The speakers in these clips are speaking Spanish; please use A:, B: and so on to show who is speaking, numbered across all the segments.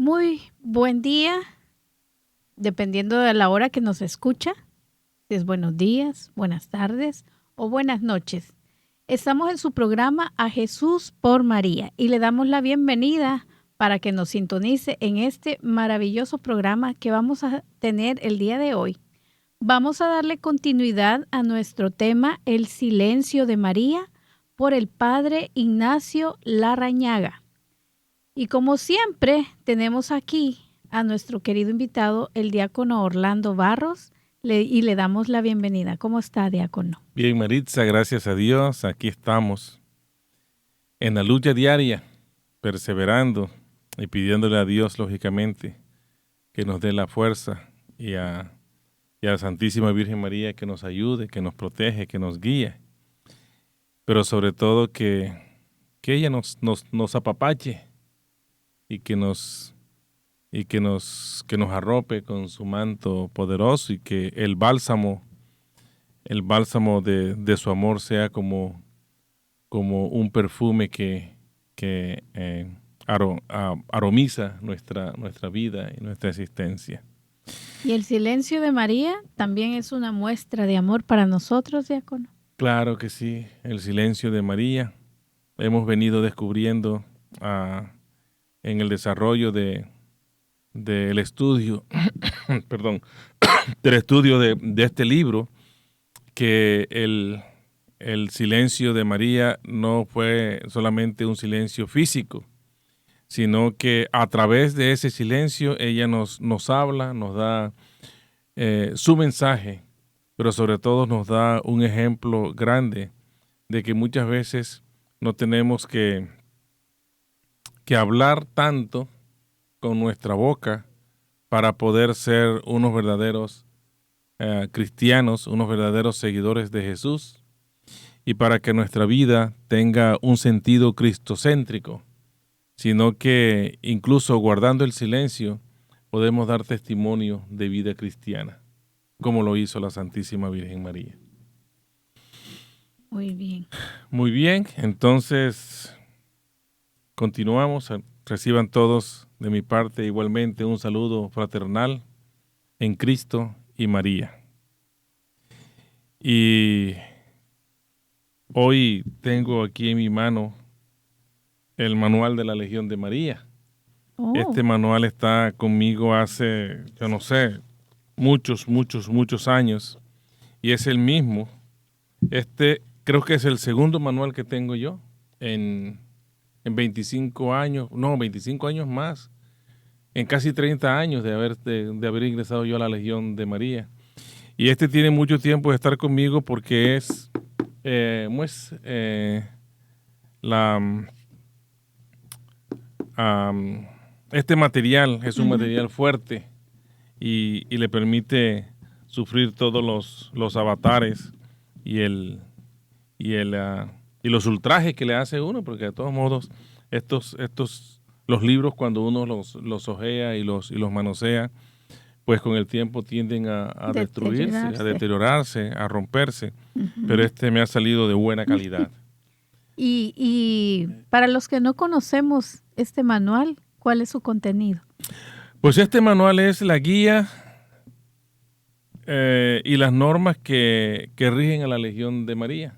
A: Muy buen día, dependiendo de la hora que nos escucha, si es buenos días, buenas tardes o buenas noches. Estamos en su programa A Jesús por María y le damos la bienvenida para que nos sintonice en este maravilloso programa que vamos a tener el día de hoy. Vamos a darle continuidad a nuestro tema El silencio de María por el Padre Ignacio Larrañaga. Y como siempre, tenemos aquí a nuestro querido invitado, el diácono Orlando Barros, y le damos la bienvenida. ¿Cómo está, diácono?
B: Bien, Maritza, gracias a Dios. Aquí estamos en la lucha diaria, perseverando y pidiéndole a Dios, lógicamente, que nos dé la fuerza y a la Santísima Virgen María que nos ayude, que nos protege, que nos guíe. Pero sobre todo que ella nos apapache y que nos arrope con su manto poderoso y que el bálsamo de su amor sea como un perfume que aromiza nuestra vida y nuestra existencia.
A: ¿Y el silencio de María también es una muestra de amor para nosotros, diácono?
B: Claro que sí, el silencio de María. Hemos venido descubriendo en el desarrollo del estudio, perdón, del estudio de este libro, que el silencio de María no fue solamente un silencio físico, sino que a través de ese silencio ella nos habla, nos da su mensaje, pero sobre todo nos da un ejemplo grande de que muchas veces no tenemos que hablar tanto con nuestra boca para poder ser unos verdaderos cristianos, unos verdaderos seguidores de Jesús, y para que nuestra vida tenga un sentido cristocéntrico, sino que incluso guardando el silencio podemos dar testimonio de vida cristiana, como lo hizo la Santísima Virgen María.
A: Muy bien.
B: Muy bien, entonces continuamos. Reciban todos de mi parte igualmente un saludo fraternal en Cristo y María. Y hoy tengo aquí en mi mano el manual de la Legión de María.
A: Oh.
B: Este manual está conmigo hace, yo no sé, muchos años, y es el mismo. Este creo que es el segundo manual que tengo yo en 25 años, no, 25 años más, en casi 30 años de haber ingresado yo a la Legión de María. Y este tiene mucho tiempo de estar conmigo porque es este material es un material fuerte y le permite sufrir todos los avatares y los ultrajes que le hace uno, porque de todos modos los libros, cuando uno los ojea y los manosea, pues con el tiempo tienden a destruirse, a deteriorarse, a romperse, pero este me ha salido de buena calidad.
A: Y para los que no conocemos este manual, ¿cuál es su contenido?
B: Pues este manual es la guía y las normas que rigen a la Legión de María.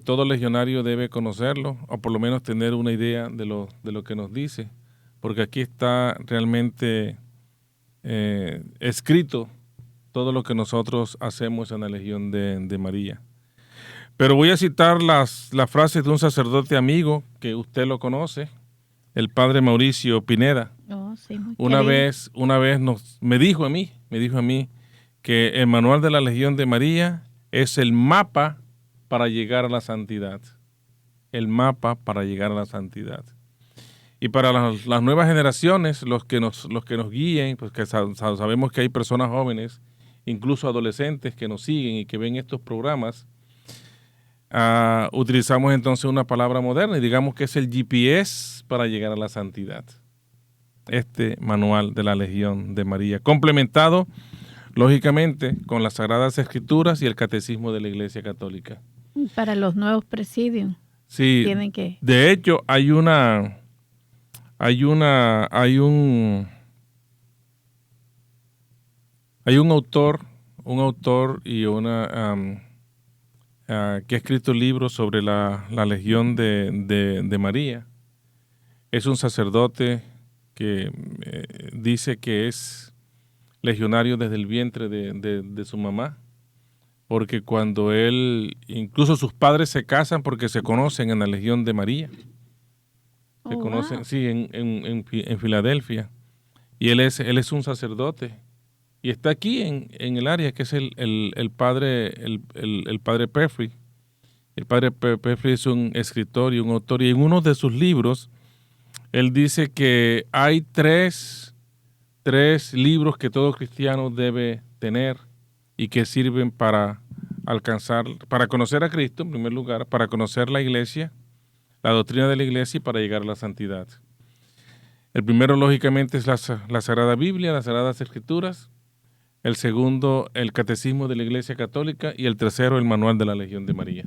B: Todo legionario debe conocerlo, o por lo menos tener una idea de lo que nos dice, porque aquí está realmente escrito todo lo que nosotros hacemos en la Legión de María. Pero voy a citar las frases de un sacerdote amigo que usted lo conoce, el padre Mauricio Pineda.
A: Oh, sí, muy
B: una vez me dijo a mí que el manual de la Legión de María es el mapa para llegar a la santidad. El mapa para llegar a la santidad. Y para las nuevas generaciones, los que nos guíen, pues que sabemos que hay personas jóvenes, incluso adolescentes que nos siguen y que ven estos programas, utilizamos entonces una palabra moderna y digamos que es el GPS para llegar a la santidad. Este manual de la Legión de María, complementado, lógicamente, con las Sagradas Escrituras y el Catecismo de la Iglesia Católica.
A: Para los nuevos presidios.
B: Sí,
A: Tienen que...
B: de hecho, hay una Hay un autor y que ha escrito libros sobre la Legión de María. Es un sacerdote que dice que es legionario desde el vientre de su mamá, porque cuando incluso sus padres se casan porque se conocen en la Legión de María. Se conocen,
A: wow.
B: sí, en Filadelfia. Y él es un sacerdote. Y está aquí en el área, que es el padre Pefri. El padre Pefri es un escritor y un autor. Y en uno de sus libros, él dice que hay tres libros que todo cristiano debe tener y que sirven para para conocer a Cristo en primer lugar, para conocer la iglesia, la doctrina de la iglesia y para llegar a la santidad. El primero, lógicamente, es la Sagrada Biblia, las Sagradas Escrituras. El segundo, el Catecismo de la Iglesia Católica. Y el tercero, el Manual de la Legión de María.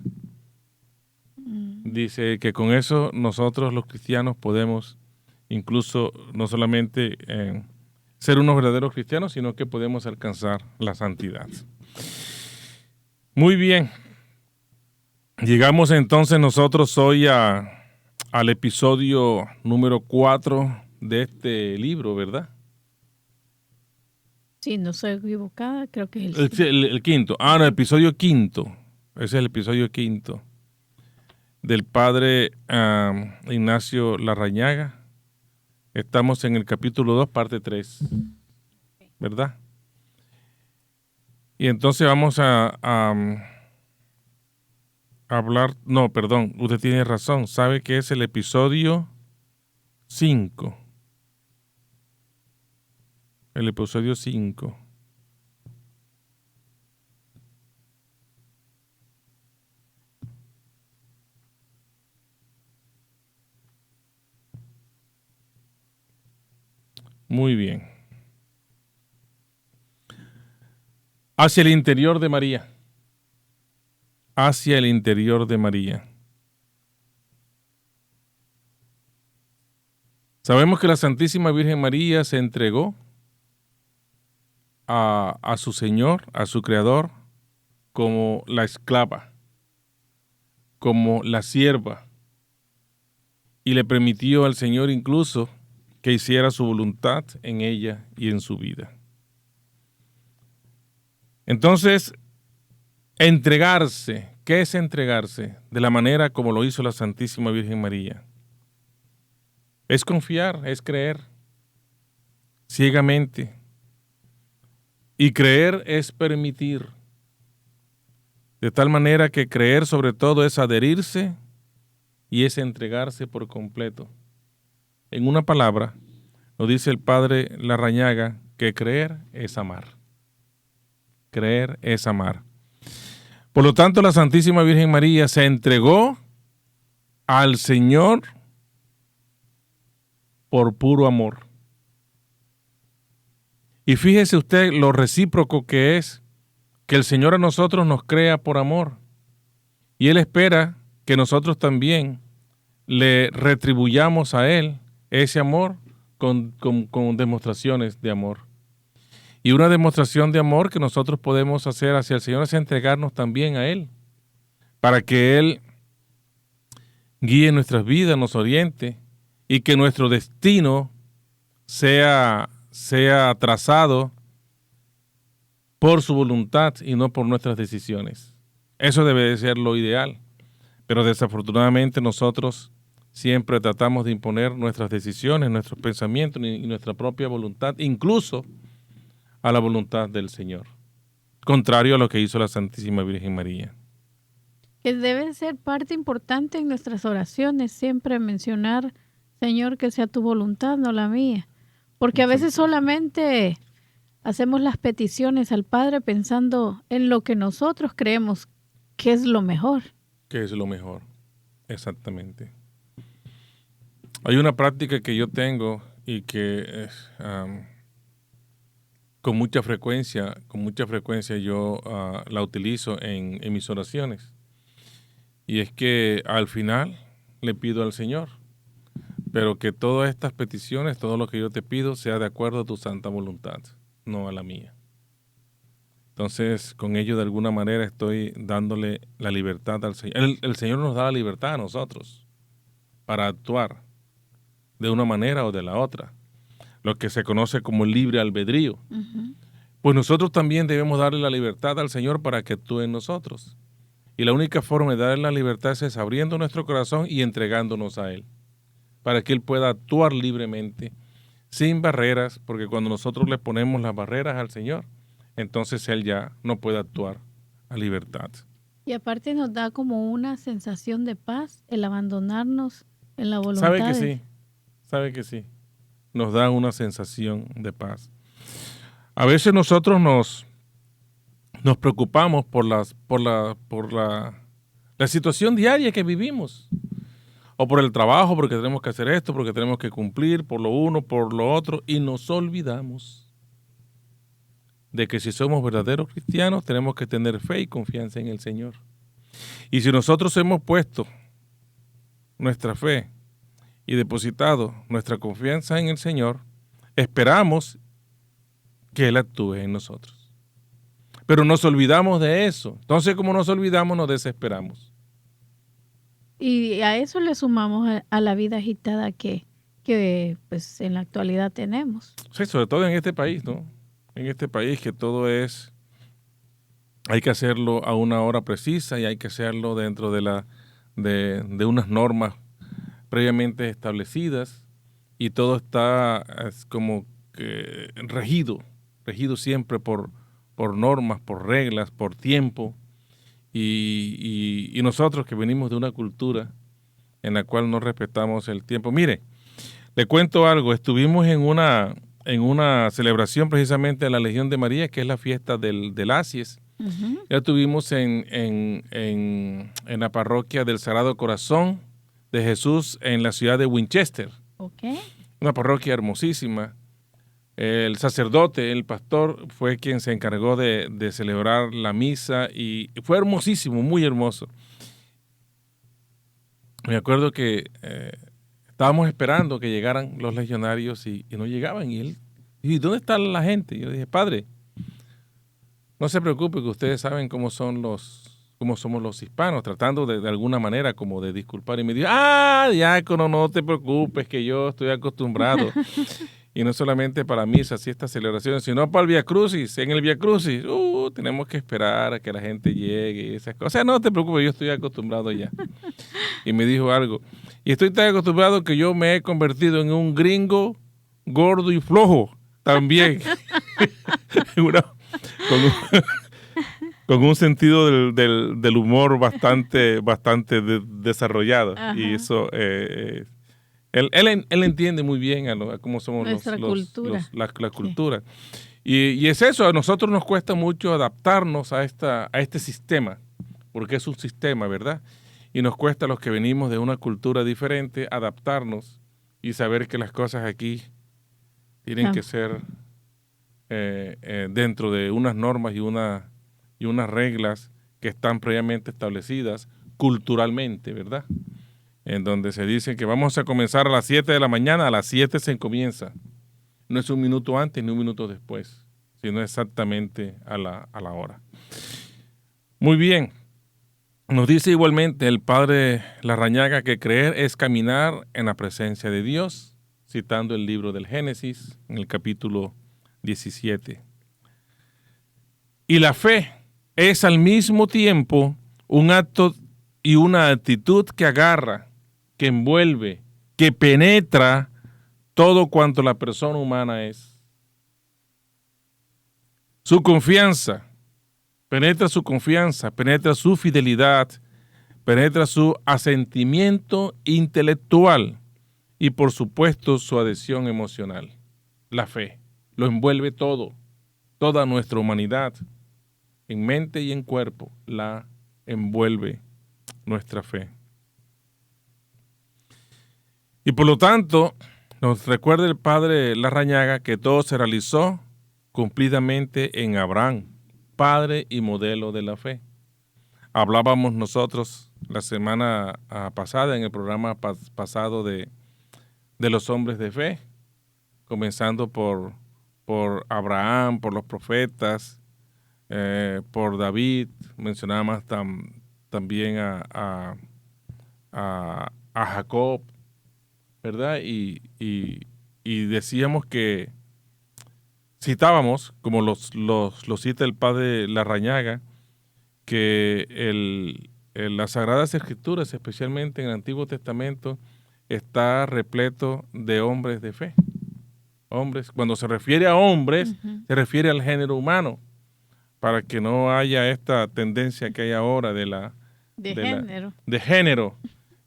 B: Dice que con eso nosotros los cristianos podemos incluso no solamente ser unos verdaderos cristianos, sino que podemos alcanzar la santidad. Muy bien. Llegamos entonces nosotros hoy al episodio número 4 de este libro, ¿verdad?
A: Sí, no soy equivocada, creo que es el
B: El quinto. No, el episodio quinto. Ese es el episodio quinto del padre Ignacio Larrañaga. Estamos en el capítulo 2, parte 3, ¿verdad? Y entonces vamos a hablar, no, perdón, usted tiene razón, sabe que es el episodio 5. El episodio 5. Muy bien. Hacia el interior de María. Hacia el interior de María. Sabemos que la Santísima Virgen María se entregó a su Señor, a su Creador, como la esclava, como la sierva, y le permitió al Señor incluso que hiciera su voluntad en ella y en su vida. Entonces, entregarse, ¿qué es entregarse? De la manera como lo hizo la Santísima Virgen María. Es confiar, es creer ciegamente. Y creer es permitir. De tal manera que creer sobre todo es adherirse y es entregarse por completo. En una palabra, nos dice el padre Larrañaga que creer es amar. Creer es amar. Por lo tanto, la Santísima Virgen María se entregó al Señor por puro amor. Y fíjese usted lo recíproco que es que el Señor a nosotros nos crea por amor. Y Él espera que nosotros también le retribuyamos a Él ese amor con demostraciones de amor. Y una demostración de amor que nosotros podemos hacer hacia el Señor es entregarnos también a Él, para que Él guíe nuestras vidas, nos oriente y que nuestro destino sea trazado por su voluntad y no por nuestras decisiones. Eso debe de ser lo ideal, pero desafortunadamente nosotros siempre tratamos de imponer nuestras decisiones, nuestros pensamientos y nuestra propia voluntad, incluso a la voluntad del Señor, contrario a lo que hizo la Santísima Virgen María.
A: que debe ser parte importante en nuestras oraciones, siempre mencionar, Señor, que sea tu voluntad, no la mía. Porque a veces solamente hacemos las peticiones al Padre pensando en lo que nosotros creemos que es lo mejor.
B: Que es lo mejor, exactamente. Hay una práctica que yo tengo y que con mucha frecuencia yo la utilizo en mis oraciones. Y es que al final le pido al Señor pero que todas estas peticiones, todo lo que yo te pido, sea de acuerdo a tu santa voluntad, no a la mía. Entonces, con ello, de alguna manera, estoy dándole la libertad al Señor. El Señor nos da la libertad a nosotros para actuar de una manera o de la otra, lo que se conoce como el libre albedrío.
A: Ujú.
B: Pues nosotros también debemos darle la libertad al Señor para que actúe en nosotros. Y la única forma de darle la libertad es abriendo nuestro corazón y entregándonos a Él, para que Él pueda actuar libremente, sin barreras, porque cuando nosotros le ponemos las barreras al Señor, entonces Él ya no puede actuar a libertad.
A: Y aparte nos da como una sensación de paz el abandonarnos en la
B: ¿Sabe
A: voluntad.
B: sabe que sí? Nos da una sensación de paz. A veces nosotros nos preocupamos por la situación diaria que vivimos, o por el trabajo, porque tenemos que hacer esto, porque tenemos que cumplir, por lo uno, por lo otro, y nos olvidamos de que si somos verdaderos cristianos tenemos que tener fe y confianza en el Señor. Y si nosotros hemos puesto nuestra fe y depositado nuestra confianza en el Señor, esperamos que Él actúe en nosotros. Pero nos olvidamos de eso. Entonces, como nos olvidamos, nos desesperamos.
A: Y a eso le sumamos a la vida agitada que pues en la actualidad tenemos.
B: Sí, sobre todo en este país, ¿no? En este país que todo es, hay que hacerlo a una hora precisa y hay que hacerlo dentro de unas normas previamente establecidas, y todo está como que regido siempre por normas, por reglas, por tiempo, y nosotros que venimos de una cultura en la cual no respetamos el tiempo. Mire, le cuento algo. Estuvimos en una celebración precisamente de la Legión de María, que es la fiesta del Asies.
A: Ujú.
B: Ya estuvimos en la parroquia del Sagrado Corazón de Jesús en la ciudad de Winchester.
A: Ok.
B: Una parroquia hermosísima. El sacerdote, el pastor, fue quien se encargó de celebrar la misa y fue hermosísimo, muy hermoso. Me acuerdo que estábamos esperando que llegaran los legionarios y no llegaban. Y él dijo, ¿y dónde está la gente? Y yo dije, padre, no se preocupe, que ustedes saben cómo somos los hispanos, tratando de alguna manera como de disculpar. Y me dijo, diácono, no te preocupes, que yo estoy acostumbrado. Y no solamente para misas y estas celebraciones, sino para el Vía Crucis. En el Vía Crucis, tenemos que esperar a que la gente llegue y esas cosas. O sea, no te preocupes, yo estoy acostumbrado ya. Y me dijo algo. Y estoy tan acostumbrado que yo me he convertido en un gringo gordo y flojo también. Con un sentido del humor bastante desarrollado.
A: Ajá.
B: Y eso, él entiende muy bien a cómo somos
A: Nuestra cultura.
B: la cultura. Y es eso, a nosotros nos cuesta mucho adaptarnos a este sistema, porque es un sistema, ¿verdad? Y nos cuesta a los que venimos de una cultura diferente adaptarnos y saber que las cosas aquí tienen que ser dentro de unas normas y unas reglas que están previamente establecidas culturalmente, ¿verdad? En donde se dice que vamos a comenzar a las 7 de la mañana, a las 7 se comienza. No es un minuto antes ni un minuto después, sino exactamente a la hora. Muy bien. Nos dice igualmente el padre Larrañaga que creer es caminar en la presencia de Dios, citando el libro del Génesis, en el capítulo 17. Y la fe es al mismo tiempo un acto y una actitud que agarra, que envuelve, que penetra todo cuanto la persona humana es. Su confianza, penetra su fidelidad, penetra su asentimiento intelectual y por supuesto su adhesión emocional. La fe lo envuelve todo, toda nuestra humanidad, en mente y en cuerpo, la envuelve nuestra fe. Y por lo tanto, nos recuerda el padre Larrañaga que todo se realizó cumplidamente en Abraham, padre y modelo de la fe. Hablábamos nosotros la semana pasada, en el programa pasado de de los hombres de fe, comenzando por Abraham, por los profetas, por David, mencionábamos también a Jacob, ¿verdad? Y decíamos que citábamos, como lo cita el padre Larrañaga, que las Sagradas Escrituras, especialmente en el Antiguo Testamento, está repleto de hombres de fe. Hombres, cuando se refiere a hombres, se refiere al género humano, para que no haya esta tendencia que hay ahora de género,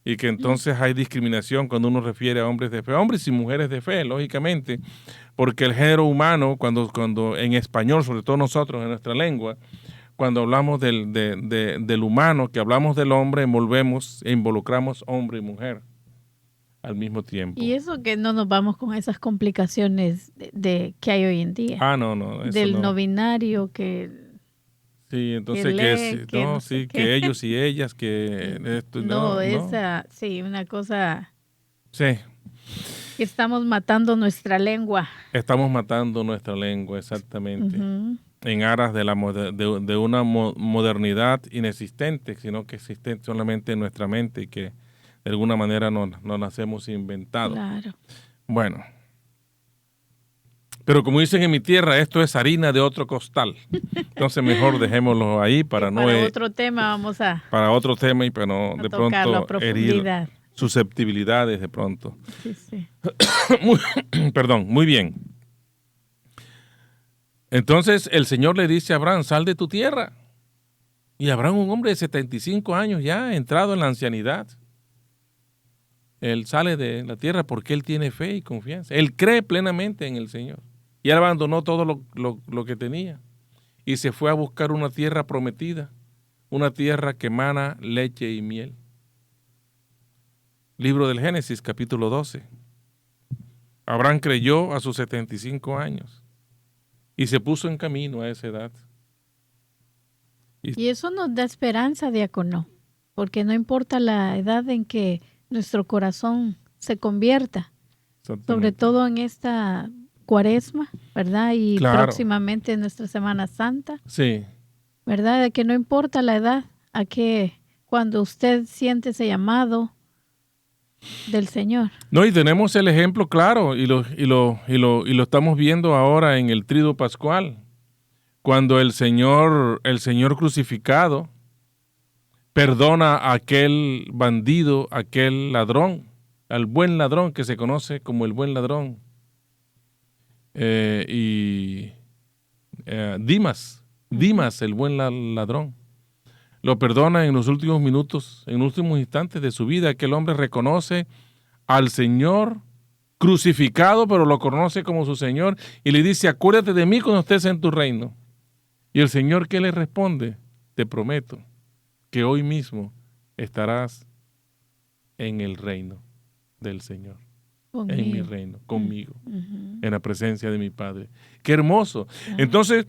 B: y que entonces hay discriminación cuando uno refiere a hombres de fe, hombres y mujeres de fe, lógicamente, porque el género humano, cuando en español, sobre todo nosotros en nuestra lengua, cuando hablamos del humano, que hablamos del hombre, envolvemos e involucramos hombre y mujer al mismo tiempo.
A: Y eso que no nos vamos con esas complicaciones que hay hoy en día.
B: No. Eso
A: del
B: no.
A: no binario que...
B: Sí, entonces que ellos y ellas, que esto,
A: sí, una cosa...
B: Sí.
A: Que estamos matando nuestra lengua.
B: Estamos matando nuestra lengua, exactamente. En aras de una modernidad inexistente, sino que existe solamente en nuestra mente y que de alguna manera nos las hemos inventado.
A: Claro.
B: Bueno. Pero como dicen en mi tierra, esto es harina de otro costal. Entonces mejor dejémoslo ahí para no...
A: Para otro tema vamos a...
B: Para otro tema y para no de pronto herir susceptibilidades de pronto.
A: Sí.
B: Perdón, muy bien. Entonces el Señor le dice a Abraham, sal de tu tierra. Y Abraham, un hombre de 75 años ya, entrado en la ancianidad. Él sale de la tierra porque él tiene fe y confianza. Él cree plenamente en el Señor. Y él abandonó todo lo que tenía. Y se fue a buscar una tierra prometida. Una tierra que emana leche y miel. Libro del Génesis, capítulo 12. Abraham creyó a sus 75 años. Y se puso en camino a esa edad.
A: Y eso nos da esperanza, diácono. Porque no importa la edad en que nuestro corazón se convierta, sobre todo en esta Cuaresma, ¿verdad? Y próximamente en nuestra Semana Santa.
B: Sí.
A: ¿Verdad? De que no importa la edad, a que cuando usted siente ese llamado del Señor.
B: No, y tenemos el ejemplo claro y lo estamos viendo ahora en el Tríduo Pascual, cuando el Señor crucificado perdona a aquel bandido, aquel ladrón, al buen ladrón que se conoce como el buen ladrón. Dimas, el buen ladrón. Lo perdona en los últimos minutos, en los últimos instantes de su vida. Aquel hombre reconoce al Señor crucificado, pero lo conoce como su Señor y le dice, acuérdate de mí cuando estés en tu reino. Y el Señor, ¿qué le responde? Te prometo que hoy mismo estarás en el reino del Señor. Conmigo. En mi reino, conmigo, en la presencia de mi Padre. ¡Qué hermoso! Entonces,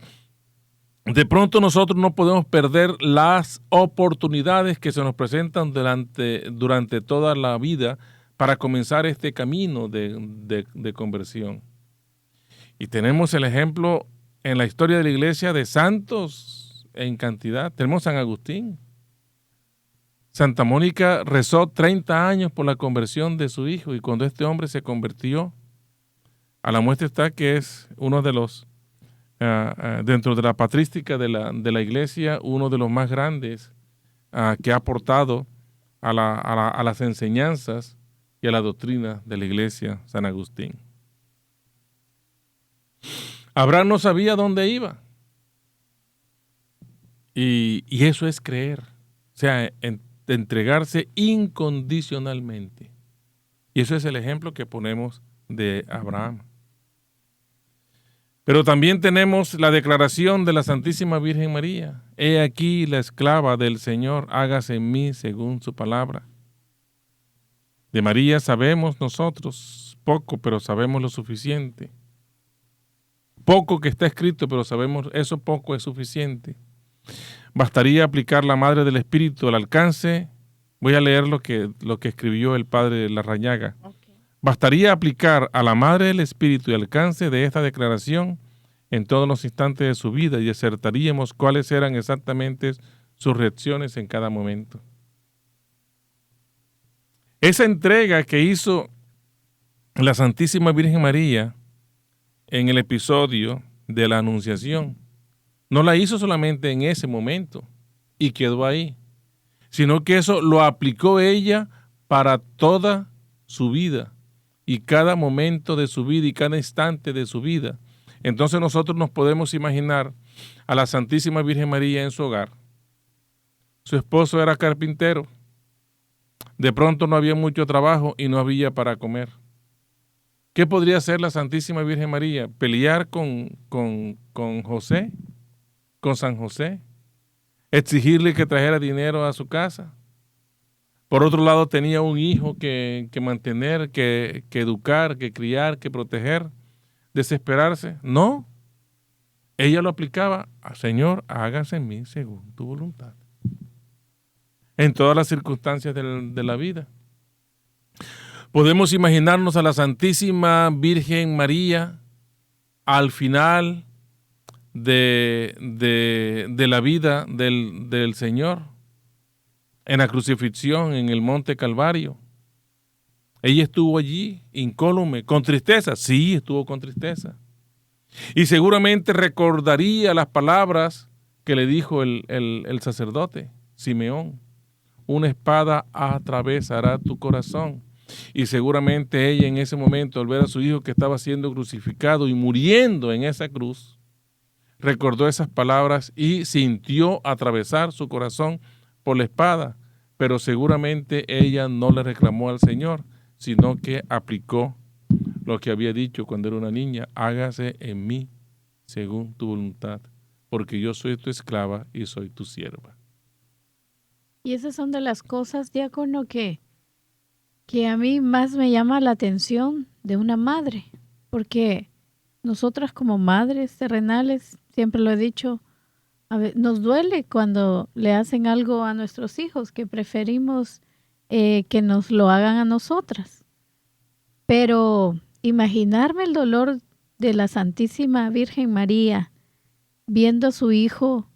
B: de pronto nosotros no podemos perder las oportunidades que se nos presentan durante toda la vida para comenzar este camino de conversión. Y tenemos el ejemplo en la historia de la iglesia de santos en cantidad. Tenemos San Agustín. Santa Mónica rezó 30 años por la conversión de su hijo y cuando este hombre se convirtió, a la muestra está que es uno de los, dentro de la patrística de la iglesia, uno de los más grandes que ha aportado a las enseñanzas y a la doctrina de la iglesia, San Agustín. Abraham no sabía dónde iba. Y eso es creer. O sea, de entregarse incondicionalmente. Y eso es el ejemplo que ponemos de Abraham. Pero también tenemos la declaración de la Santísima Virgen María. He aquí la esclava del Señor, hágase en mí según su palabra. De María sabemos nosotros poco, pero sabemos lo suficiente. Poco que está escrito, pero sabemos eso poco es suficiente. Bastaría aplicar la Madre del Espíritu al alcance. Voy a leer lo que escribió el padre Larrañaga Bastaría aplicar a la Madre del Espíritu el alcance de esta declaración en todos los instantes de su vida y acertaríamos cuáles eran exactamente sus reacciones en cada momento. Esa entrega que hizo la Santísima Virgen María en el episodio de la Anunciación, no la hizo solamente en ese momento y quedó ahí, sino que eso lo aplicó ella para toda su vida y cada momento de su vida y cada instante de su vida. Entonces nosotros nos podemos imaginar a la Santísima Virgen María en su hogar. Su esposo era carpintero. De pronto no había mucho trabajo y no había para comer. ¿Qué podría hacer la Santísima Virgen María? ¿Pelear con José? ¿Con San José? ¿Exigirle que trajera dinero a su casa? Por otro lado, tenía un hijo que mantener, que educar, que criar, que proteger. ¿Desesperarse? No. Ella lo aplicaba. Señor, hágase en mí según tu voluntad. En todas las circunstancias de la vida. Podemos imaginarnos a la Santísima Virgen María al final de la vida del Señor, en la crucifixión, en el Monte Calvario. Ella estuvo allí, incólume, con tristeza. Sí, estuvo con tristeza. Y seguramente recordaría las palabras que le dijo el sacerdote, Simeón. Una espada atravesará tu corazón. Y seguramente ella en ese momento, al ver a su hijo que estaba siendo crucificado y muriendo en esa cruz, recordó esas palabras y sintió atravesar su corazón por la espada. Pero seguramente ella no le reclamó al Señor, sino que aplicó lo que había dicho cuando era una niña: hágase en mí según tu voluntad, porque yo soy tu esclava y soy tu sierva.
A: Y esas son de las cosas, diácono, que a mí más me llama la atención de una madre, porque nosotras como madres terrenales, siempre lo he dicho, nos duele cuando le hacen algo a nuestros hijos, que preferimos que nos lo hagan a nosotras. Pero imaginarme el dolor de la Santísima Virgen María viendo a su hijo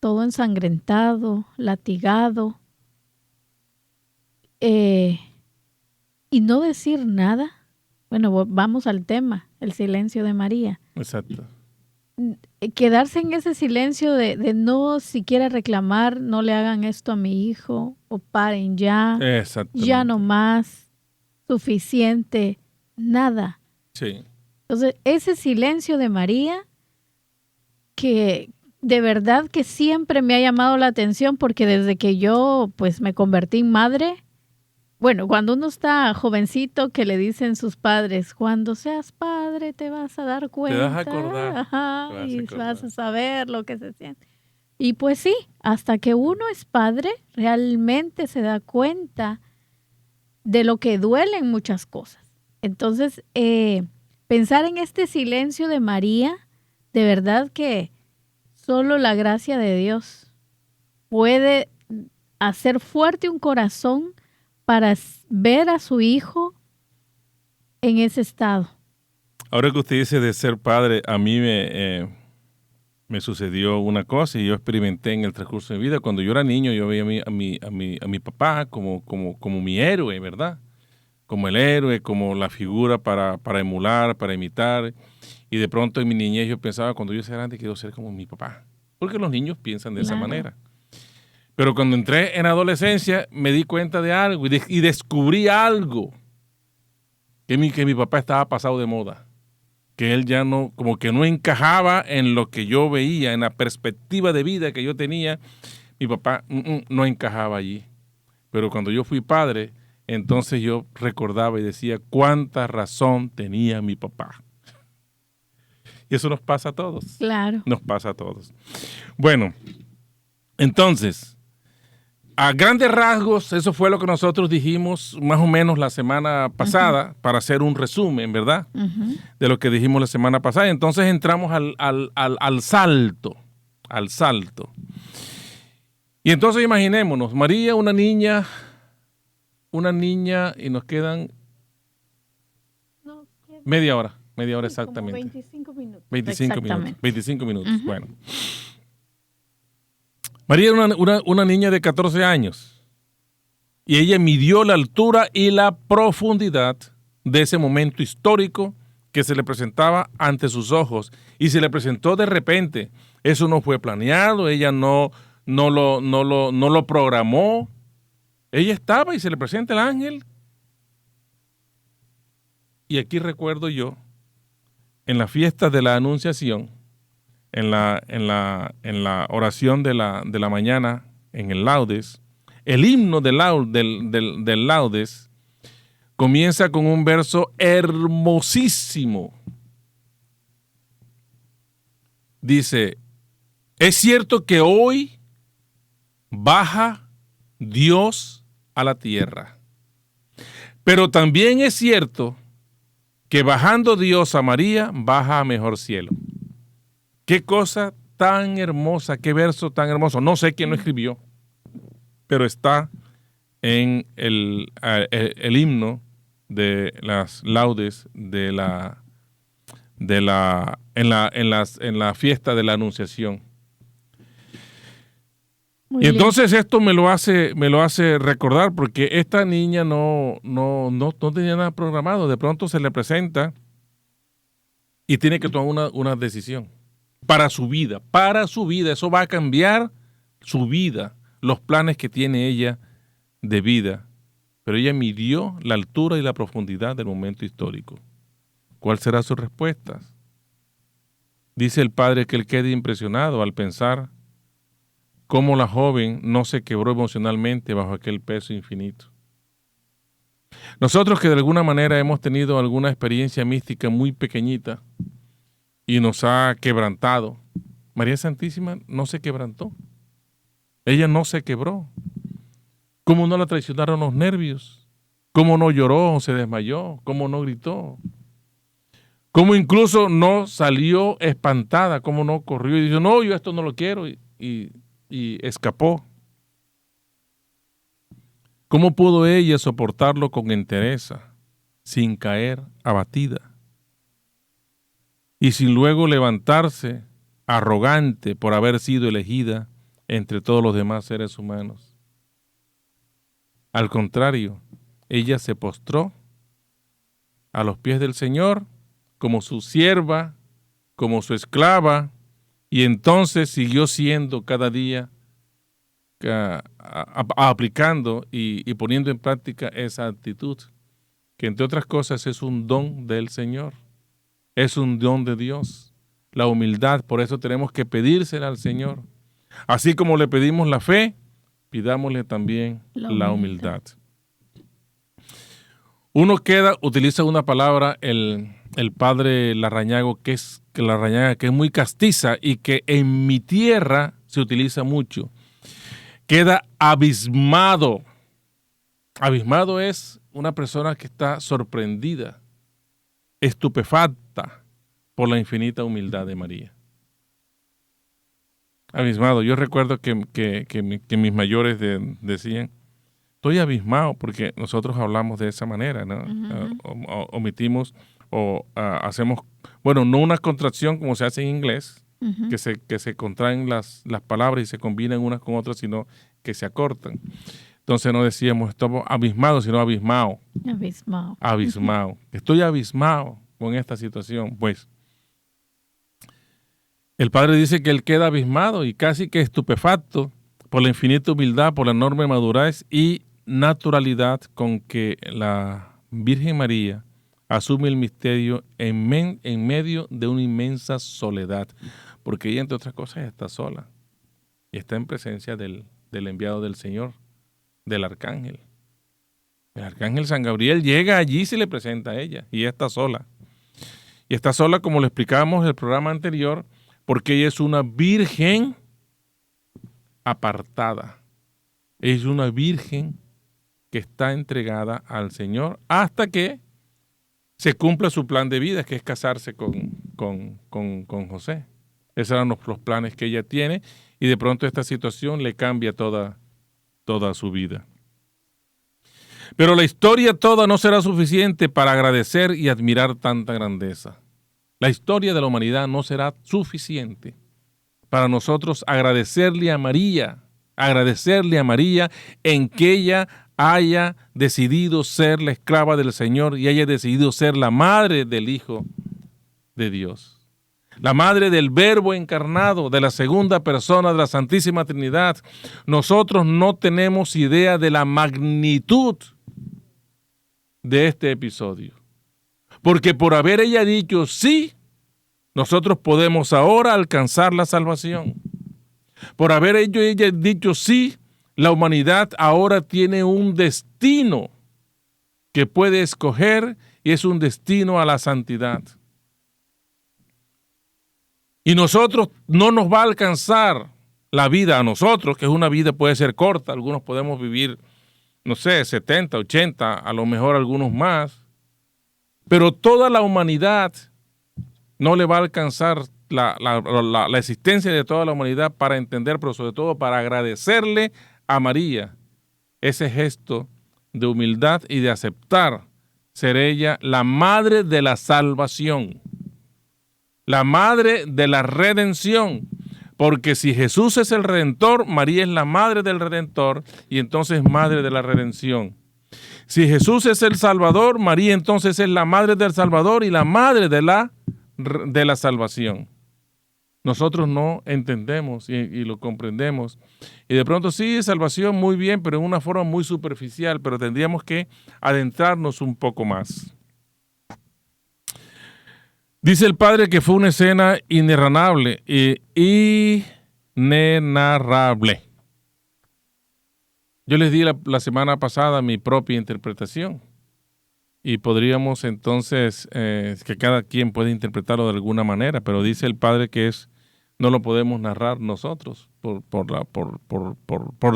A: todo ensangrentado, latigado, y no decir nada. Bueno, vamos al tema, el silencio de María.
B: Exacto.
A: Quedarse en ese silencio de no siquiera reclamar, no le hagan esto a mi hijo, o paren ya, ya no más, suficiente, nada.
B: Sí.
A: Entonces, ese silencio de María, que de verdad que siempre me ha llamado la atención, porque desde que yo pues me convertí en madre, bueno, cuando uno está jovencito, que le dicen sus padres, cuando seas padre te vas a dar cuenta.
B: Te vas a acordar.
A: Ajá, y vas a saber lo que se siente. Y pues sí, hasta que uno es padre, realmente se da cuenta de lo que duelen muchas cosas. Entonces, pensar en este silencio de María, de verdad que solo la gracia de Dios puede hacer fuerte un corazón para ver a su hijo en ese estado.
B: Ahora que usted dice de ser padre, a mí me sucedió una cosa y yo experimenté en el transcurso de mi vida. Cuando yo era niño, yo veía a mi papá como mi héroe, ¿verdad? Como el héroe, como la figura para emular, para imitar. Y de pronto en mi niñez yo pensaba, cuando yo sea grande, quiero ser como mi papá. Porque los niños piensan de esa manera. Pero cuando entré en adolescencia, me di cuenta de algo y descubrí algo. Que mi papá estaba pasado de moda. Que él ya no, como que no encajaba en lo que yo veía, en la perspectiva de vida que yo tenía. Mi papá no encajaba allí. Pero cuando yo fui padre, entonces yo recordaba y decía cuánta razón tenía mi papá. Y eso nos pasa a todos.
A: Claro.
B: Nos pasa a todos. Bueno, entonces, a grandes rasgos, eso fue lo que nosotros dijimos más o menos la semana pasada, para hacer un resumen, ¿verdad? De lo que dijimos la semana pasada. Entonces entramos al salto. Y entonces imaginémonos, María, una niña, y nos quedan Media hora
A: Sí, como
B: exactamente.
A: 25 minutos.
B: 25 minutos.
A: Exactamente.
B: 25 minutos, bueno. María era una niña de 14 años y ella midió la altura y la profundidad de ese momento histórico que se le presentaba ante sus ojos y se le presentó de repente. Eso no fue planeado, ella no lo programó. Ella estaba y se le presenta el ángel. Y aquí recuerdo yo, en la fiesta de la Anunciación, en la oración de la mañana, en el Laudes, el himno del Laudes comienza con un verso hermosísimo. Dice, es cierto que hoy baja Dios a la tierra, pero también es cierto que bajando Dios a María, baja a mejor cielo. Qué cosa tan hermosa, qué verso tan hermoso. No sé quién lo escribió, pero está en el himno de las laudes en la fiesta de la Anunciación.
A: Muy
B: Y
A: bien.
B: entonces esto me lo hace recordar, porque esta niña no tenía nada programado. De pronto se le presenta y tiene que tomar una decisión para su vida. Para su vida. Eso va a cambiar su vida, los planes que tiene ella de vida. Pero ella midió la altura y la profundidad del momento histórico. ¿Cuál será su respuesta? Dice el padre que él quede impresionado al pensar cómo la joven no se quebró emocionalmente bajo aquel peso infinito. Nosotros que de alguna manera hemos tenido alguna experiencia mística muy pequeñita y nos ha quebrantado, María Santísima no se quebrantó. Ella no se quebró. ¿Cómo no la traicionaron los nervios? ¿Cómo no lloró o se desmayó? ¿Cómo no gritó? ¿Cómo incluso no salió espantada? ¿Cómo no corrió y dijo, no, yo esto no lo quiero? Y escapó. ¿Cómo pudo ella soportarlo con entereza, sin caer abatida? Y sin luego levantarse arrogante por haber sido elegida entre todos los demás seres humanos. Al contrario, ella se postró a los pies del Señor como su sierva, como su esclava, y entonces siguió siendo cada día aplicando y poniendo en práctica esa actitud, que entre otras cosas es un don del Señor, es un don de Dios, la humildad. Por eso tenemos que pedírsela al Señor. Así como le pedimos la fe, pidámosle también la humildad. Utiliza una palabra, el padre Larrañaga, que es muy castiza y que en mi tierra se utiliza mucho. Queda abismado. Abismado es una persona que está sorprendida, estupefacta por la infinita humildad de María. Abismado. Yo recuerdo que mis mayores decían, estoy abismado, porque nosotros hablamos de esa manera, ¿no? Omitimos o hacemos, bueno, no una contracción como se hace en inglés, que se contraen las palabras y se combinan unas con otras, sino que se acortan. Entonces no decíamos estamos abismados, sino abismado. Abismado. Estoy abismado con esta situación. Pues el padre dice que él queda abismado y casi que estupefacto por la infinita humildad, por la enorme madurez y naturalidad con que la Virgen María asume el misterio en medio de una inmensa soledad, porque ella, entre otras cosas, está sola y está en presencia del enviado del Señor, del arcángel. El arcángel San Gabriel llega allí y se le presenta a ella, y ella está sola. Y está sola, como le explicábamos en el programa anterior, porque ella es una virgen apartada. Es una virgen que está entregada al Señor hasta que se cumpla su plan de vida, que es casarse con José. Esos eran los planes que ella tiene, y de pronto esta situación le cambia toda su vida. Pero la historia toda no será suficiente para agradecer y admirar tanta grandeza. La historia de la humanidad no será suficiente para nosotros agradecerle a María en que ella haya decidido ser la esclava del Señor y haya decidido ser la madre del Hijo de Dios. La madre del Verbo encarnado, de la segunda persona de la Santísima Trinidad. Nosotros no tenemos idea de la magnitud de este episodio. Porque por haber ella dicho sí, nosotros podemos ahora alcanzar la salvación. Por haber ella dicho sí, la humanidad ahora tiene un destino que puede escoger y es un destino a la santidad. Y nosotros no nos va a alcanzar la vida a nosotros, que es una vida puede ser corta, algunos podemos vivir, 70, 80, a lo mejor algunos más, pero toda la humanidad no le va a alcanzar la existencia de toda la humanidad para entender, pero sobre todo para agradecerle a María ese gesto de humildad y de aceptar ser ella la madre de la salvación, la madre de la redención, porque si Jesús es el Redentor, María es la madre del Redentor y entonces madre de la redención. Si Jesús es el Salvador, María entonces es la madre del Salvador y la madre de la salvación. Nosotros no entendemos y lo comprendemos. Y de pronto sí, salvación muy bien, pero en una forma muy superficial, pero tendríamos que adentrarnos un poco más. Dice el padre que fue una escena inenarrable. Yo les di la semana pasada mi propia interpretación. Y podríamos entonces, que cada quien puede interpretarlo de alguna manera, pero dice el padre que no lo podemos narrar nosotros por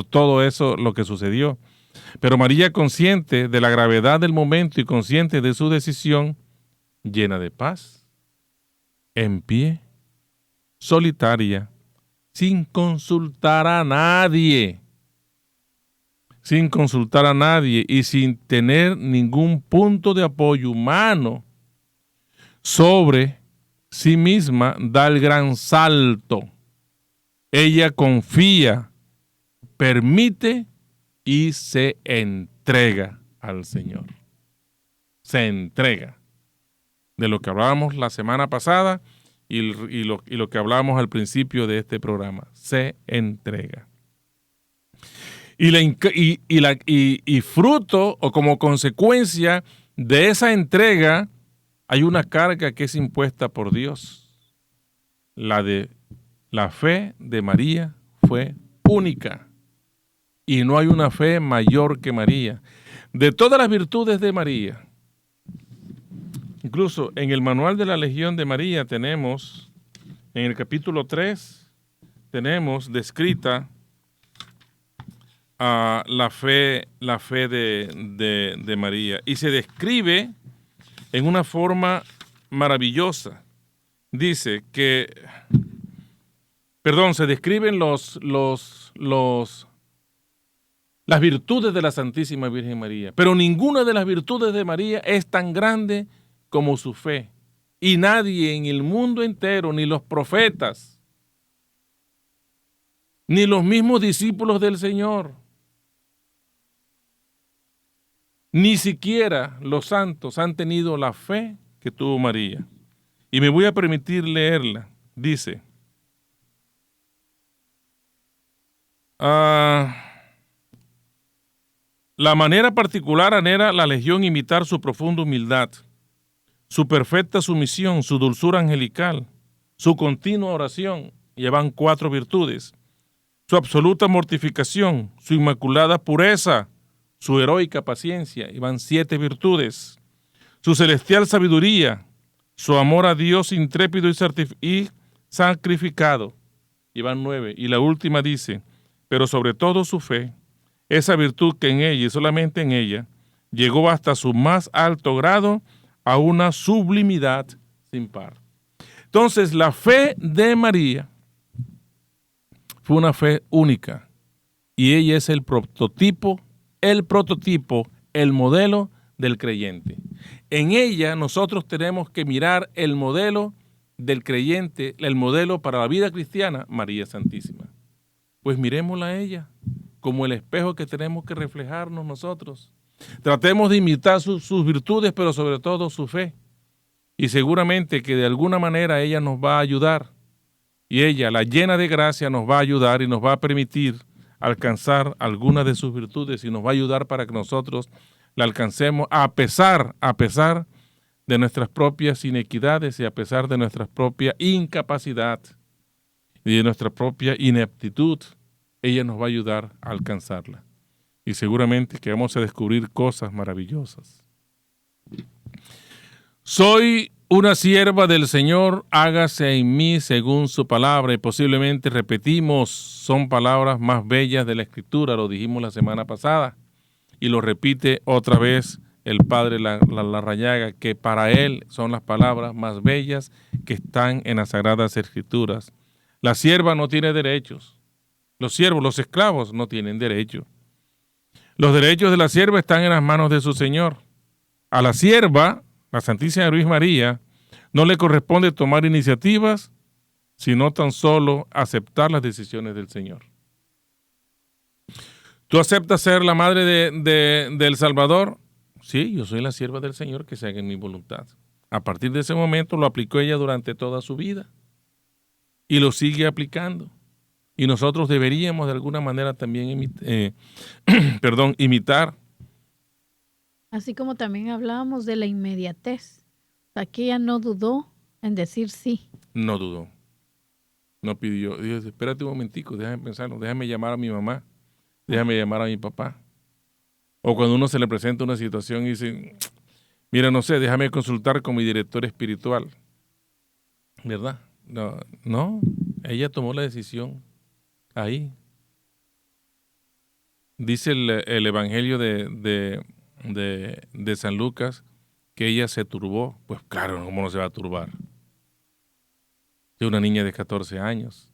B: todo eso, lo que sucedió. Pero María, consciente de la gravedad del momento y consciente de su decisión, llena de paz, en pie, solitaria, sin consultar a nadie. Sin consultar a nadie y sin tener ningún punto de apoyo humano sobre sí misma, da el gran salto. Ella confía, permite y se entrega al Señor. Se entrega. De lo que hablábamos la semana pasada y lo que hablábamos al principio de este programa. Se entrega. Y fruto o como consecuencia de esa entrega hay una carga que es impuesta por Dios. La fe de María fue única y no hay una fe mayor que María. De todas las virtudes de María, incluso en el manual de la Legión de María tenemos, en el capítulo 3, tenemos descrita la fe de María. Y se describe en una forma maravillosa. Dice que, se describen las virtudes de la Santísima Virgen María. Pero ninguna de las virtudes de María es tan grande como su fe. Y nadie en el mundo entero, ni los profetas, ni los mismos discípulos del Señor, ni siquiera los santos han tenido la fe que tuvo María. Y me voy a permitir leerla. Dice, la manera particular anhela la Legión imitar su profunda humildad, su perfecta sumisión, su dulzura angelical, su continua oración. Llevan 4 virtudes. Su absoluta mortificación, su inmaculada pureza, su heroica paciencia, y van 7 virtudes, su celestial sabiduría, su amor a Dios intrépido y sacrificado, y van 9, y la última dice, pero sobre todo su fe, esa virtud que en ella y solamente en ella, llegó hasta su más alto grado a una sublimidad sin par. Entonces, la fe de María fue una fe única, y ella es el prototipo el modelo del creyente. En ella nosotros tenemos que mirar el modelo del creyente, el modelo para la vida cristiana, María Santísima. Pues mirémosla a ella como el espejo que tenemos que reflejarnos nosotros. Tratemos de imitar sus virtudes, pero sobre todo su fe. Y seguramente que de alguna manera ella nos va a ayudar. Y ella, la llena de gracia, nos va a ayudar y nos va a permitir alcanzar algunas de sus virtudes y nos va a ayudar para que nosotros la alcancemos a pesar de nuestras propias inequidades y a pesar de nuestra propia incapacidad y de nuestra propia ineptitud. Ella nos va a ayudar a alcanzarla. Y seguramente que vamos a descubrir cosas maravillosas. Soy una sierva del Señor, hágase en mí según su palabra. Y posiblemente repetimos, son palabras más bellas de la Escritura, lo dijimos la semana pasada. Y lo repite otra vez el Padre Larrañaga, que para él son las palabras más bellas que están en las Sagradas Escrituras. La sierva no tiene derechos. Los siervos, los esclavos no tienen derecho. Los derechos de la sierva están en las manos de su Señor. A la sierva, la Santísima Virgen María, no le corresponde tomar iniciativas, sino tan solo aceptar las decisiones del Señor. ¿Tú aceptas ser la madre del Salvador? Sí, yo soy la sierva del Señor, que se haga en mi voluntad. A partir de ese momento lo aplicó ella durante toda su vida y lo sigue aplicando. Y nosotros deberíamos de alguna manera también imitar.
A: Así como también hablábamos de la inmediatez. O sea, que ella no dudó en decir sí.
B: No dudó. No pidió. Dijo, espérate un momentico, déjame pensarlo, déjame llamar a mi mamá, déjame llamar a mi papá. O cuando uno se le presenta una situación y dice, mira, no sé, déjame consultar con mi director espiritual. ¿Verdad? No, ella tomó la decisión ahí. Dice el Evangelio de San Lucas que ella se turbó. Pues claro, ¿cómo no se va a turbar? Es una niña de 14 años.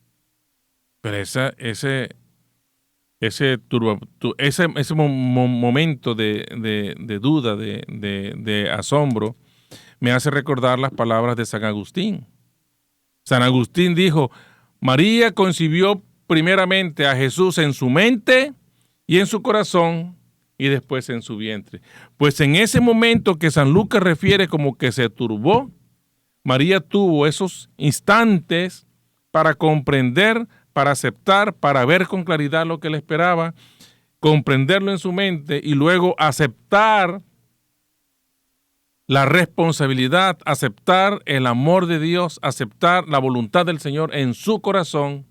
B: Pero ese momento de duda, de asombro, me hace recordar las palabras de San Agustín. San Agustín dijo, María concibió primeramente a Jesús en su mente y en su corazón y después en su vientre. Pues en ese momento que San Lucas refiere como que se turbó, María tuvo esos instantes para comprender, para aceptar, para ver con claridad lo que le esperaba, comprenderlo en su mente y luego aceptar la responsabilidad, aceptar el amor de Dios, aceptar la voluntad del Señor en su corazón.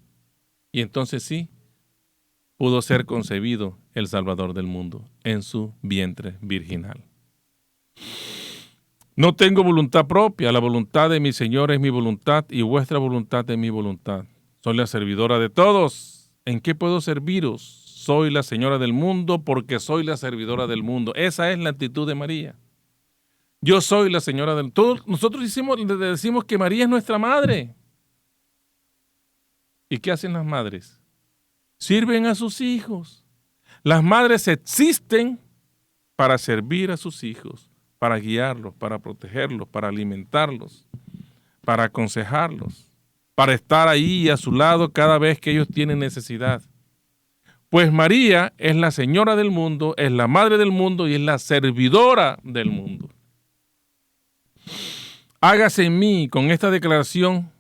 B: Y entonces sí, pudo ser concebido el Salvador del mundo en su vientre virginal. No tengo voluntad propia, la voluntad de mi Señor es mi voluntad y vuestra voluntad es mi voluntad. Soy la servidora de todos. ¿En qué puedo serviros? Soy la señora del mundo porque soy la servidora del mundo. Esa es la actitud de María. Yo soy la señora del mundo. Nosotros decimos que María es nuestra madre. ¿Y qué hacen las madres? Sirven a sus hijos. Las madres existen para servir a sus hijos, para guiarlos, para protegerlos, para alimentarlos, para aconsejarlos, para estar ahí a su lado cada vez que ellos tienen necesidad. Pues María es la señora del mundo, es la madre del mundo y es la servidora del mundo. Hágase en mí, con esta declaración,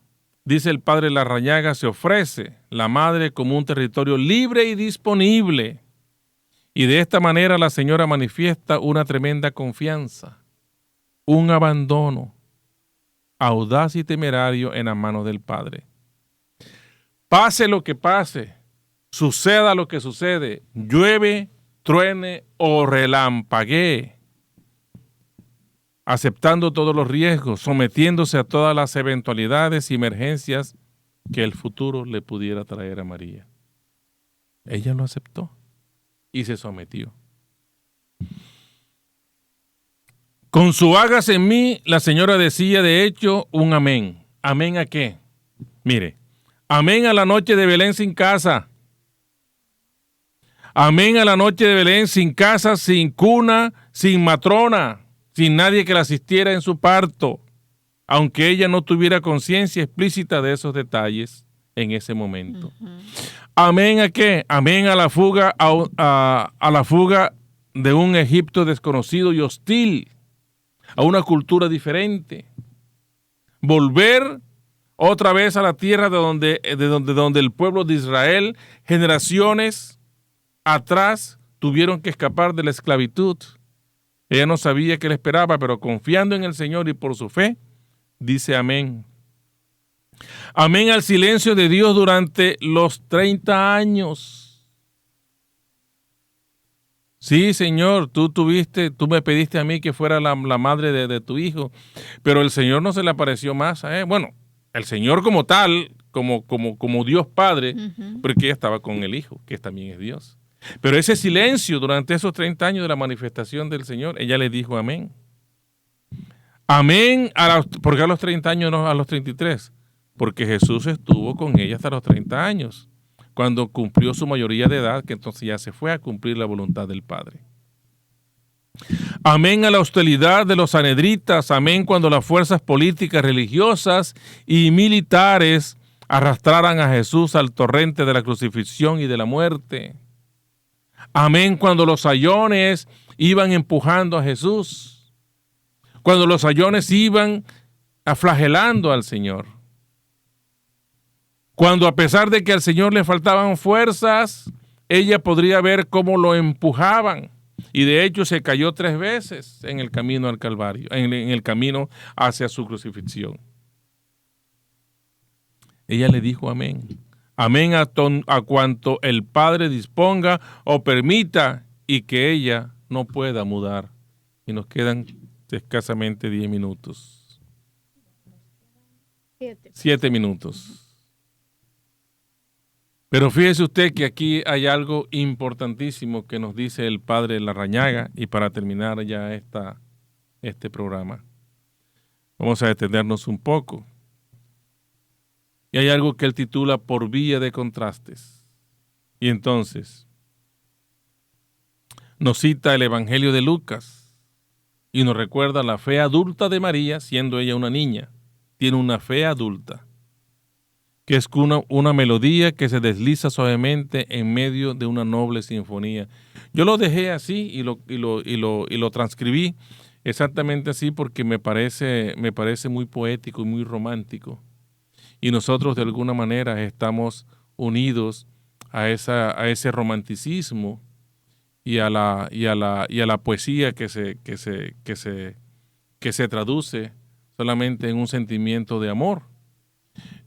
B: dice el Padre Larrañaga, se ofrece la madre como un territorio libre y disponible. Y de esta manera la señora manifiesta una tremenda confianza, un abandono audaz y temerario en las manos del Padre. Pase lo que pase, suceda lo que sucede, llueve, truene o relampaguee, aceptando todos los riesgos, sometiéndose a todas las eventualidades y emergencias que el futuro le pudiera traer a María. Ella lo aceptó y se sometió. Con su hágase en mí, la señora decía de hecho un amén. ¿Amén a qué? Mire, amén a la noche de Belén sin casa. Amén a la noche de Belén sin casa, sin cuna, sin matrona, sin nadie que la asistiera en su parto, aunque ella no tuviera conciencia explícita de esos detalles en ese momento. Amén ¿a qué? Amén a la fuga, a la fuga de un Egipto desconocido y hostil, a una cultura diferente. Volver otra vez a la tierra de donde el pueblo de Israel, generaciones atrás, tuvieron que escapar de la esclavitud. Ella no sabía qué le esperaba, pero confiando en el Señor y por su fe, dice amén. Amén al silencio de Dios durante los 30 años. Sí, Señor, tú me pediste a mí que fuera la madre de tu hijo, pero el Señor no se le apareció más a él. Bueno, el Señor como tal, como Dios Padre, porque ella estaba con el Hijo, que también es Dios. Pero ese silencio durante esos 30 años de la manifestación del Señor, ella le dijo amén. Amén, ¿por qué a los 30 años no a los 33? Porque Jesús estuvo con ella hasta los 30 años, cuando cumplió su mayoría de edad, que entonces ya se fue a cumplir la voluntad del Padre. Amén a la hostilidad de los sanhedritas, amén cuando las fuerzas políticas, religiosas y militares arrastraran a Jesús al torrente de la crucifixión y de la muerte. Amén cuando los sayones iban empujando a Jesús, cuando los sayones iban aflagelando al Señor. Cuando a pesar de que al Señor le faltaban fuerzas, ella podría ver cómo lo empujaban. Y de hecho se cayó 3 veces en el camino al Calvario, en el camino hacia su crucifixión. Ella le dijo amén. Amén a cuanto el Padre disponga o permita y que ella no pueda mudar. Y nos quedan escasamente 10 minutos. 7 minutos. Pero fíjese usted que aquí hay algo importantísimo que nos dice el Padre Larrañaga, y para terminar ya este programa, vamos a detenernos un poco. Y hay algo que él titula Por vía de contrastes. Y entonces nos cita el Evangelio de Lucas y nos recuerda la fe adulta de María, siendo ella una niña. Tiene una fe adulta, que es una melodía que se desliza suavemente en medio de una noble sinfonía. Yo lo dejé así y lo transcribí exactamente así porque me parece muy poético y muy romántico. Y nosotros de alguna manera estamos unidos a ese romanticismo y a la poesía que se traduce solamente en un sentimiento de amor.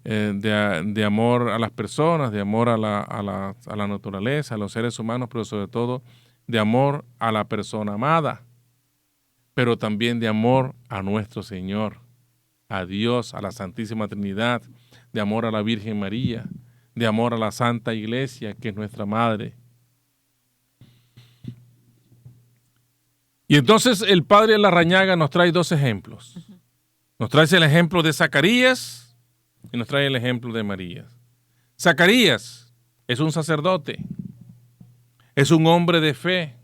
B: De amor a las personas, de amor a la naturaleza, a los seres humanos, pero sobre todo de amor a la persona amada, pero también de amor a nuestro Señor, a Dios, a la Santísima Trinidad, de amor a la Virgen María, de amor a la Santa Iglesia, que es nuestra Madre. Y entonces el Padre Larrañaga nos trae 2 ejemplos. Nos trae el ejemplo de Zacarías y nos trae el ejemplo de María. Zacarías es un sacerdote, es un hombre de fe,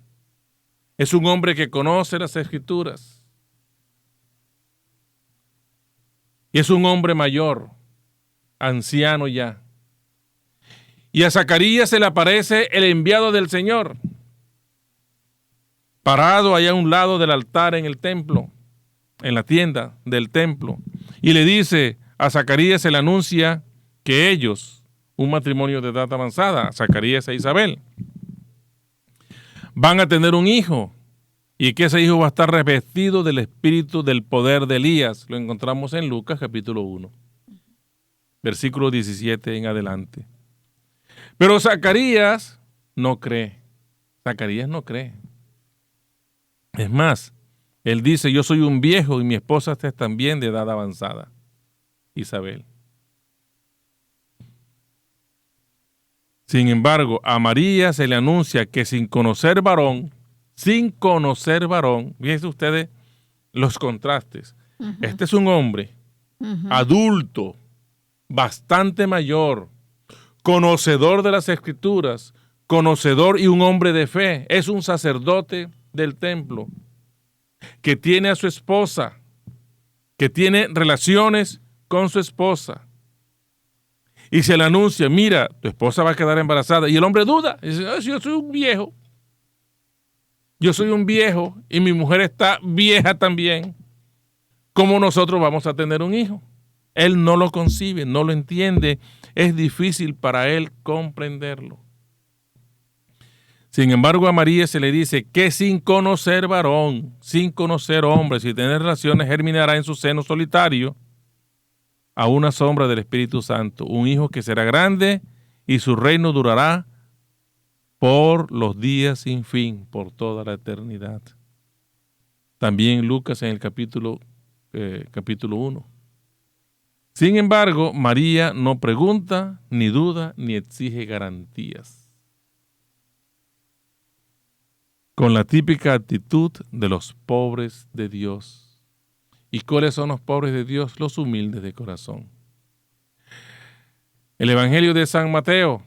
B: es un hombre que conoce las Escrituras y es un hombre mayor, anciano ya. Y a Zacarías se le aparece el enviado del Señor, parado allá a un lado del altar en el templo, en la tienda del templo, y le dice a Zacarías, se le anuncia que ellos, un matrimonio de edad avanzada, Zacarías e Isabel, van a tener un hijo, y que ese hijo va a estar revestido del espíritu del poder de Elías. Lo encontramos en Lucas capítulo 1, versículo 17 en adelante. Pero Zacarías no cree. Zacarías no cree. Es más, él dice, yo soy un viejo y mi esposa es también de edad avanzada, Isabel. Sin embargo, a María se le anuncia que sin conocer varón, fíjense ustedes los contrastes. Este es un hombre adulto, bastante mayor, conocedor de las Escrituras, conocedor y un hombre de fe. Es un sacerdote del templo. que tiene a su esposa, que tiene relaciones con su esposa, y se le anuncia, mira, tu esposa va a quedar embarazada, y el hombre duda, y dice, yo soy un viejo, y mi mujer está vieja también, ¿cómo nosotros vamos a tener un hijo? Él no lo concibe, no lo entiende, es difícil para él comprenderlo. Sin embargo, a María se le dice que sin conocer varón, sin conocer hombre, sin tener relaciones, germinará en su seno solitario a una sombra del Espíritu Santo, un hijo que será grande y su reino durará por los días sin fin, por toda la eternidad. También Lucas en el capítulo 1. Sin embargo, María no pregunta, ni duda, ni exige garantías. Con la típica actitud de los pobres de Dios. ¿Y cuáles son los pobres de Dios? Los humildes de corazón. El Evangelio de San Mateo,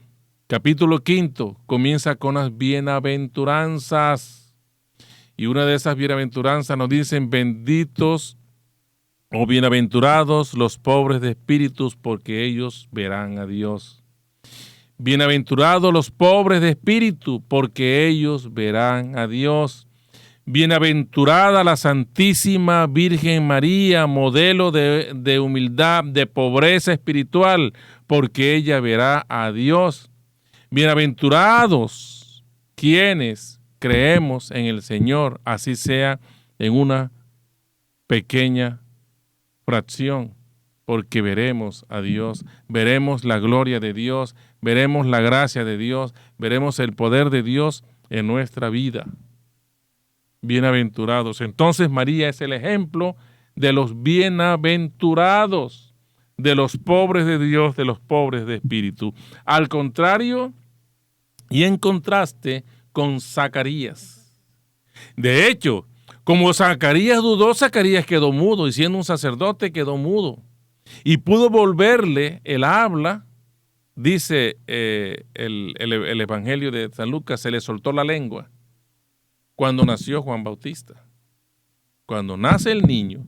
B: capítulo 5, comienza con las bienaventuranzas. Y una de esas bienaventuranzas nos dicen, benditos o bienaventurados los pobres de espíritus, porque ellos verán a Dios. Bienaventurados los pobres de espíritu, porque ellos verán a Dios. Bienaventurada la Santísima Virgen María, modelo de humildad, de pobreza espiritual, porque ella verá a Dios. Bienaventurados quienes creemos en el Señor, así sea en una pequeña fracción, porque veremos a Dios, veremos la gloria de Dios, veremos la gracia de Dios, veremos el poder de Dios en nuestra vida. Bienaventurados. Entonces María es el ejemplo de los bienaventurados, de los pobres de Dios, de los pobres de espíritu. Al contrario y en contraste con Zacarías. De hecho, como Zacarías dudó, Zacarías quedó mudo, y siendo un sacerdote quedó mudo. Y pudo volverle el habla, dice el Evangelio de San Lucas, se le soltó la lengua cuando nació Juan Bautista. Cuando nace el niño,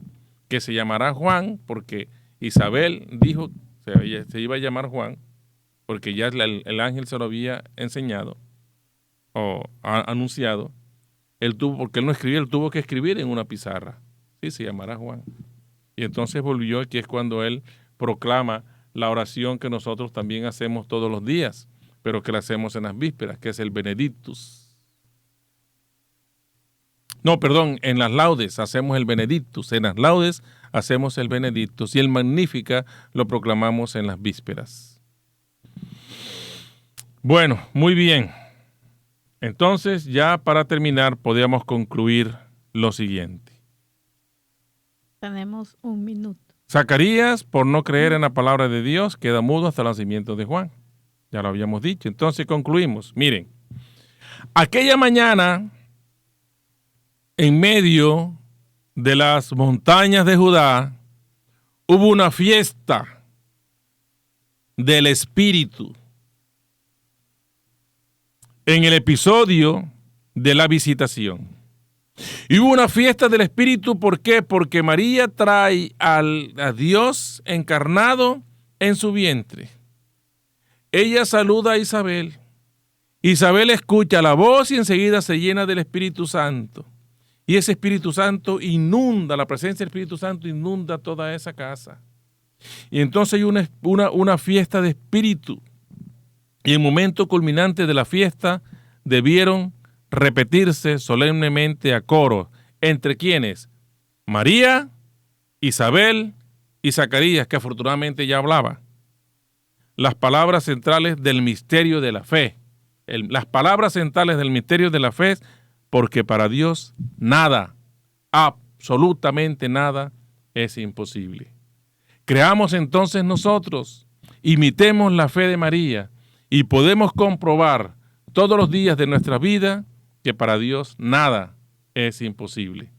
B: que se llamará Juan, porque Isabel dijo se iba a llamar Juan, porque ya el ángel se lo había enseñado o anunciado. Porque él no escribía, él tuvo que escribir en una pizarra. Sí, se llamará Juan. Y entonces volvió, que es cuando él proclama la oración que nosotros también hacemos todos los días, pero que la hacemos en las vísperas, que es el Benedictus. No, perdón, en las laudes hacemos el Benedictus, en las laudes hacemos el Benedictus, y el Magnífica lo proclamamos en las vísperas. Bueno, muy bien. Entonces, ya para terminar, podríamos concluir lo siguiente.
A: Tenemos un minuto.
B: Zacarías, por no creer en la palabra de Dios, queda mudo hasta el nacimiento de Juan. Ya lo habíamos dicho. Entonces concluimos. Miren, aquella mañana, en medio de las montañas de Judá, hubo una fiesta del Espíritu. En el episodio de la visitación. Y hubo una fiesta del Espíritu, ¿por qué? Porque María trae a Dios encarnado en su vientre. Ella saluda a Isabel. Isabel escucha la voz y enseguida se llena del Espíritu Santo. Y ese Espíritu Santo inunda, la presencia del Espíritu Santo inunda toda esa casa. Y entonces hay una fiesta de Espíritu. Y el momento culminante de la fiesta debieron repetirse solemnemente a coro. ¿Entre quiénes? María, Isabel y Zacarías, que afortunadamente ya hablaba. Las palabras centrales del misterio de la fe. Las palabras centrales del misterio de la fe, porque para Dios nada, absolutamente nada, es imposible. Creamos entonces nosotros, imitemos la fe de María, y podemos comprobar todos los días de nuestra vida que para Dios nada es imposible.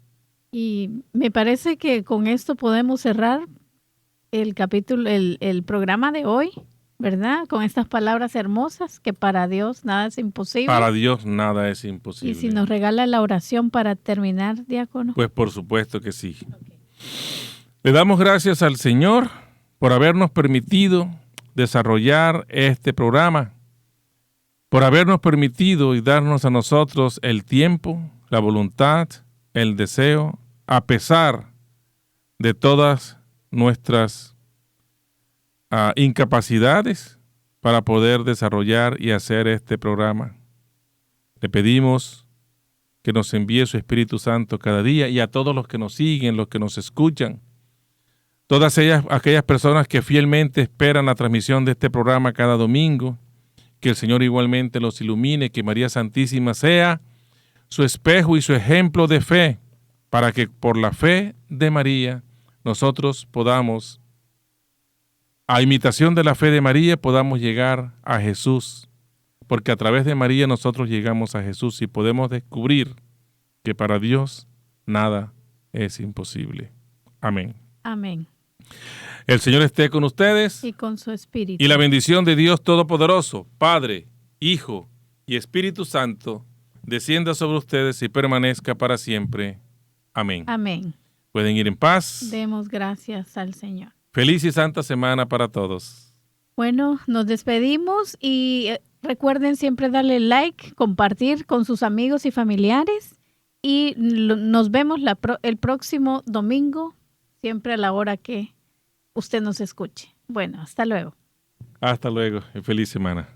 A: Y me parece que con esto podemos cerrar el capítulo, el programa de hoy. ¿verdad? Con estas palabras hermosas, que para Dios nada es imposible.
B: Para Dios nada es imposible.
A: Y si nos regala la oración para terminar, diácono.
B: Pues por supuesto que sí. Le damos gracias al Señor por habernos permitido desarrollar este programa, por habernos permitido y darnos a nosotros el tiempo, la voluntad, el deseo, a pesar de todas nuestras incapacidades para poder desarrollar y hacer este programa. Le pedimos que nos envíe su Espíritu Santo cada día y a todos los que nos siguen, los que nos escuchan, todas aquellas personas que fielmente esperan la transmisión de este programa cada domingo, que el Señor igualmente los ilumine, que María Santísima sea su espejo y su ejemplo de fe, para que por la fe de María nosotros podamos, a imitación de la fe de María, podamos llegar a Jesús, porque a través de María nosotros llegamos a Jesús y podemos descubrir que para Dios nada es imposible. Amén.
A: Amén.
B: El Señor esté con ustedes.
A: Y con su espíritu.
B: Y la bendición de Dios Todopoderoso, Padre, Hijo y Espíritu Santo, descienda sobre ustedes y permanezca para siempre. Amén.
A: Amén.
B: Pueden ir en paz.
A: Demos gracias al Señor.
B: Feliz y santa semana para todos.
A: Bueno, nos despedimos y recuerden siempre darle like, compartir con sus amigos y familiares y nos vemos el próximo domingo, siempre a la hora que usted nos escuche. Bueno, hasta luego.
B: Hasta luego y feliz semana.